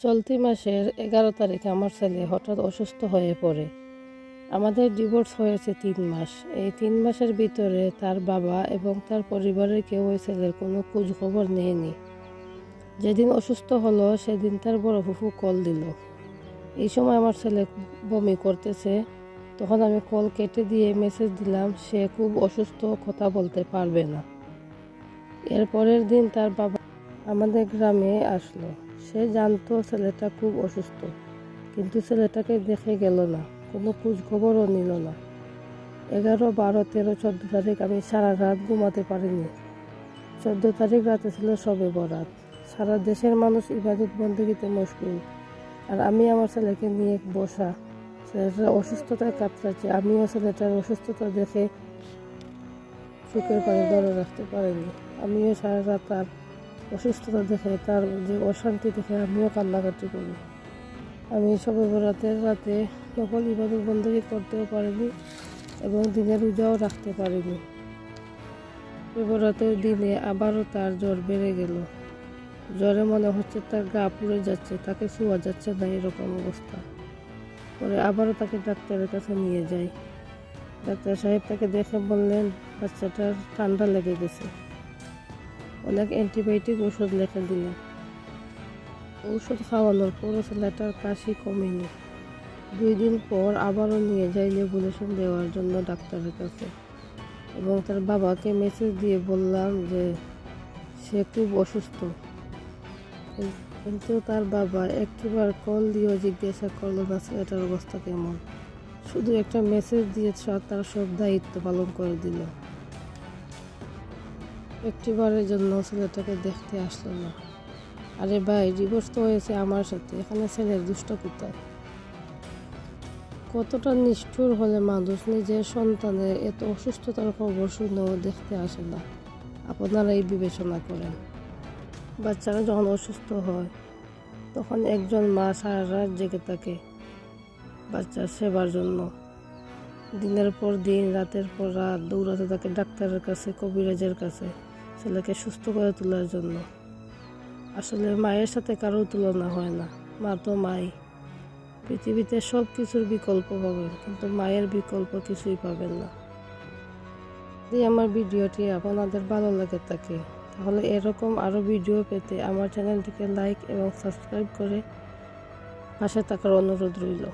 চলতি মাসের 11 তারিখে আমার ছেলে হঠাৎ অসুস্থ হয়ে পড়ে। আমাদের ডিভোর্স হয়েছে 3 মাস। এই 3 মাসের ভিতরে তার বাবা এবং তার পরিবারের কেউ ওই ছেলের কোনো খোঁজ খবর নেয়নি। যেদিন অসুস্থ হলো সেদিন তার বড় ফুফু কল দিল। এই সময় আমার ছেলে বমি করতেছে। তখন আমি কল কেটে দিয়ে মেসেজ দিলাম সে খুব অসুস্থ, কথা বলতে পারবে না। এর পরের দিন তার বাবা আমাদের গ্রামে আসলো। সে জানতো ছেলেটা খুব অসুস্থ, কিন্তু ছেলেটাকে দেখে গেল না, কোনো খোঁজ খবরও নিল না। 11, 12, 13, 14 তারিখ আমি সারা রাত ঘুমাতে পারিনি। 14 তারিখ রাতে ছিল শবে বরাত। সারা দেশের মানুষ ইবাদত বন্দেগীতে মশগুল, আর আমি আমার ছেলেকে নিয়ে বসা। ছেলেটার অসুস্থতায় কাতরাচ্ছে। আমিও ছেলেটার অসুস্থতা দেখে চোখের পানি ধরে রাখতে পারিনি। আমিও সারা রাত তার অসুস্থতা দেখে, তার যে অশান্তি দেখে আমিও কান্নাকাটি করি। আমি শবে বরাতের রাতে নকল ইবাদত বন্দেগী করতেও পারিনি এবং দিনের রোজাও রাখতে পারিনি। শবে বরাতের দিনে আবারও তার জ্বর বেড়ে গেল। জ্বরে মনে হচ্ছে তার গা পুড়ে যাচ্ছে, তাকে ছোঁয়া যাচ্ছে না, এরকম অবস্থা। পরে আবারও তাকে ডাক্তারের কাছে নিয়ে যাই। ডাক্তার সাহেব তাকে দেখে বললেন বাচ্চাটার ঠান্ডা লেগে গেছে। অনেক অ্যান্টিবায়োটিক ওষুধ লিখে দিলেন। ঔষধ খাওয়ানোর পরও ছেলেটার কাশি কমেনি। 2 দিন পর আবারও নিয়ে যাই নেবুলেশন দেওয়ার জন্য ডাক্তারের কাছে, এবং তার বাবাকে মেসেজ দিয়ে বললাম যে সে খুব অসুস্থ। কিন্তু তার বাবা একটিবার কল দিয়েও জিজ্ঞাসা করলো না ছেলেটার অবস্থা কেমন। শুধু একটা মেসেজ দিয়ে তার সব দায়িত্ব পালন করে দিল। একটিবারের জন্য ছেলেটাকে দেখতে আসলো না। আরে ভাই, ডিভোর্স তো হয়েছে আমার সাথে, এখানে ছেলের দুষ্ট কোথায়? কতটা নিষ্ঠুর হলে মানুষ নিজের সন্তানের এত অসুস্থতার খবর শুনেও দেখতে আসে না? আপনারা এই বিবেচনা করেন। বাচ্চারা যখন অসুস্থ হয় তখন একজন মা সারা রাত জেগে থাকে বাচ্চার সেবার জন্য। দিনের পর দিন, রাতের পর রাত দৌড়াতে থাকে ডাক্তারের কাছে, কবিরাজের কাছে, ছেলেকে সুস্থ করে তোলার জন্য। আসলে মায়ের সাথে কারো তুলনা হয় না। মা তো মাই। পৃথিবীতে সব কিছুর বিকল্প পাবেন, কিন্তু মায়ের বিকল্প কিছুই পাবেন না। যদি আমার ভিডিওটি আপনাদের ভালো লাগে থাকে, তাহলে এরকম আরও ভিডিও পেতে আমার চ্যানেলটিকে লাইক এবং সাবস্ক্রাইব করে পাশে থাকার অনুরোধ রইল।